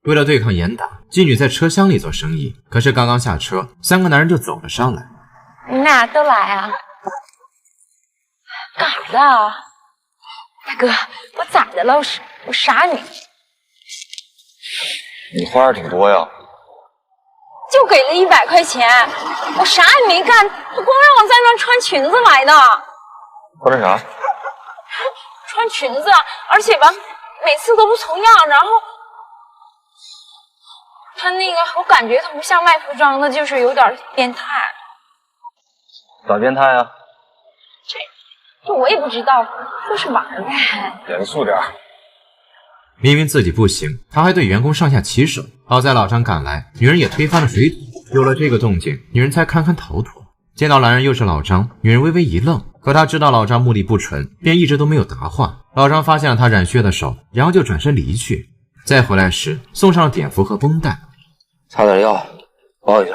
为了对抗严打，妓女在车厢里做生意。可是刚刚下车，3个男人就走了上来。你们俩都来啊？干啥的啊？大哥，我咋的了？我傻你？你花样挺多呀。就给了100块钱，我啥也没干，他光让我在那穿裙子来的。穿啥？穿裙子，而且吧，每次都不重样，然后他那个，我感觉他不像卖服装的，就是有点变态。咋变态啊？这我也不知道，就是玩呗。严肃点。明明自己不行，他还对员工上下其手。好在老张赶来，女人也推翻了水桶。有了这个动静，女人才堪堪逃脱。见到男人又是老张，女人微微一愣，可她知道老张目的不纯，便一直都没有答话。老张发现了她染血的手，然后就转身离去。再回来时，送上了碘伏和绷带。擦点药，包一下。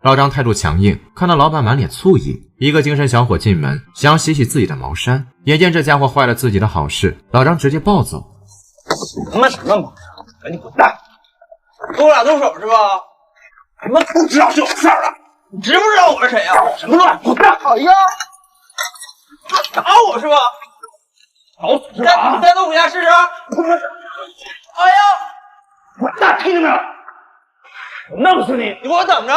老张态度强硬，看到老板满脸醋意。一个精神小伙进门，想要洗洗自己的毛衫，眼见这家伙坏了自己的好事，老张直接暴走。他妈什么毛呀？赶紧滚蛋！跟我俩动手是吧？你们不知道是有事儿了？你知不知道我是谁呀？什么乱？滚蛋！哎呀，打我是吧？找死是吧？你再动我一下试试！哎呀，滚蛋！听见没有？我弄死你！你给我等着！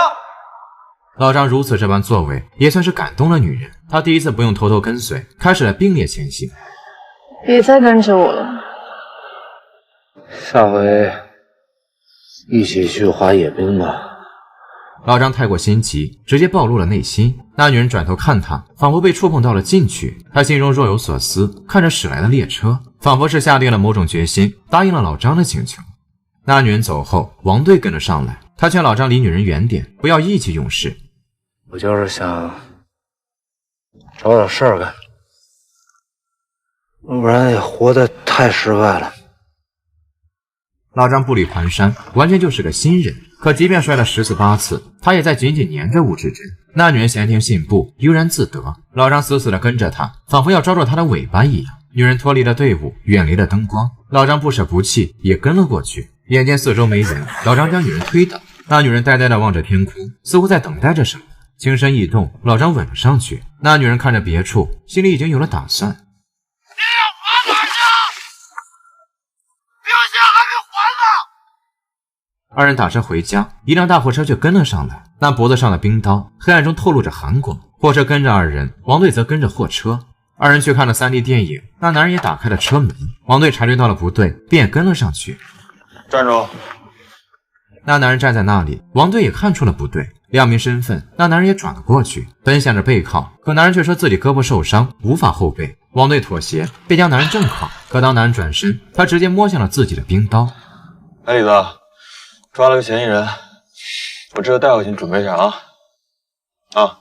老张如此这般作为，也算是感动了女人。他第一次不用偷偷跟随，开始了并列前行。别再跟着我了，下回一起去滑野冰吧。老张太过心急，直接暴露了内心。那女人转头看他，仿佛被触碰到了禁区。他心中若有所思，看着驶来的列车，仿佛是下定了某种决心，答应了老张的请求。那女人走后，王队跟了上来。他劝老张离女人远点，不要意气用事。我就是想找点事儿干，要不然也活得太失败了。老张步履蹒跚，完全就是个新人。可即便摔了10次8次，他也在紧紧粘着吴志珍。那女人闲庭信步，悠然自得。老张死死地跟着她，仿佛要抓住她的尾巴一样。女人脱离了队伍，远离了灯光。老张不舍不弃，也跟了过去。眼见四周没人，老张将女人推倒。那女人呆呆地望着天空，似乎在等待着什么。轻身一动，老张吻了上去。那女人看着别处，心里已经有了打算。你要滑哪去？冰箱还没还呢！二人打车回家，一辆大货车却跟了上来。那脖子上的冰刀，黑暗中透露着寒光。货车跟着二人，王队则跟着货车。二人去看了3D 电影，那男人也打开了车门。王队察觉到了不对，便跟了上去。站住！那男人站在那里，王队也看出了不对，亮明身份。那男人也转了过去，本想着背靠，可男人却说自己胳膊受伤，无法后背。王队妥协，便将男人正靠。可当男人转身，他直接摸向了自己的冰刀。哎，李子，抓了个嫌疑人，我这个带回去，你准备啥啊？啊？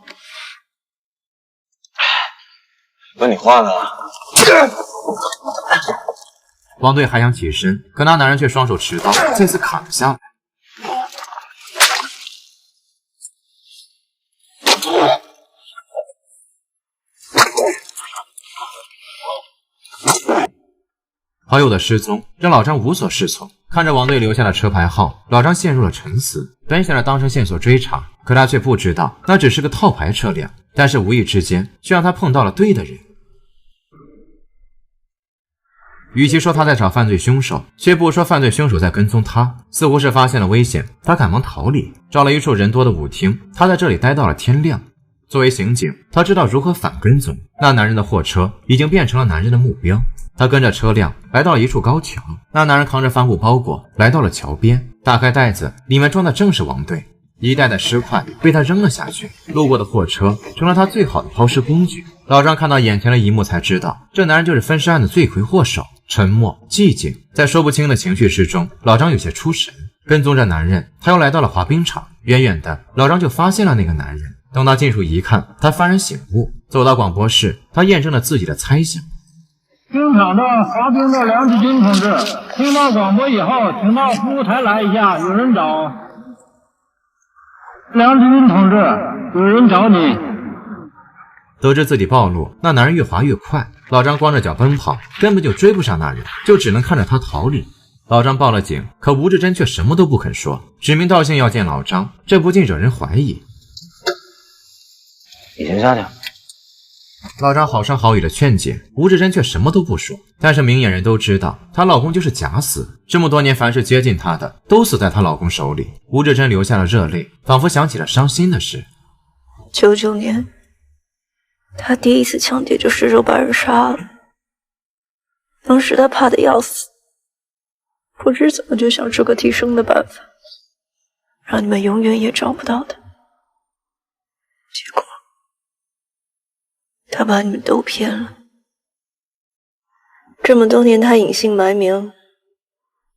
跟你换呢？王队还想起身，可那男人却双手持刀，再次砍了下来。好友的失踪让老张无所适从，看着王队留下的车牌号，老张陷入了沉思。本想着当成线索追查，可他却不知道那只是个套牌车辆，但是无意之间却让他碰到了对的人。与其说他在找犯罪凶手，却不如说犯罪凶手在跟踪他。似乎是发现了危险，他赶忙逃离，找了一处人多的舞厅，他在这里待到了天亮。作为刑警，他知道如何反跟踪。那男人的货车已经变成了男人的目标。他跟着车辆来到了一处高桥，那男人扛着帆布包裹来到了桥边，打开袋子，里面装的正是王队。一袋的尸块被他扔了下去，路过的货车成了他最好的抛尸工具。老张看到眼前的一幕才知道，这男人就是分尸案的罪魁祸首。沉默寂静，在说不清的情绪之中，老张有些出神。跟踪着男人，他又来到了滑冰场，远远的老张就发现了那个男人。等他近处一看，他幡然醒悟，走到广播室，他验证了自己的猜想。冰场的滑冰的梁志军同志，听到广播以后，请到服务台来一下，有人找。梁志军同志，有人找你。得知自己暴露，那男人越滑越快，老张光着脚奔跑，根本就追不上那人，就只能看着他逃离。老张报了警，可吴志珍却什么都不肯说，指名道姓要见老张，这不禁惹人怀疑。你先下去。老张好声好语的劝解，吴志珍却什么都不说。但是明眼人都知道，她老公就是假死，这么多年凡是接近她的，都死在她老公手里。吴志珍流下了热泪，仿佛想起了伤心的事。99年，他第一次抢劫就失手把人杀了。当时他怕得要死，不知怎么就想出个替生的办法，让你们永远也找不到他。结果他把你们都骗了。这么多年他隐姓埋名，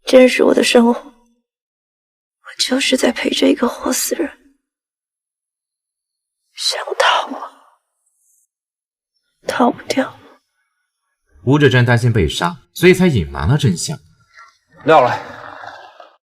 监视我的生活，我就是在陪着一个活死人。想逃啊，逃不掉。吴志珍担心被杀，所以才隐瞒了真相。撂了。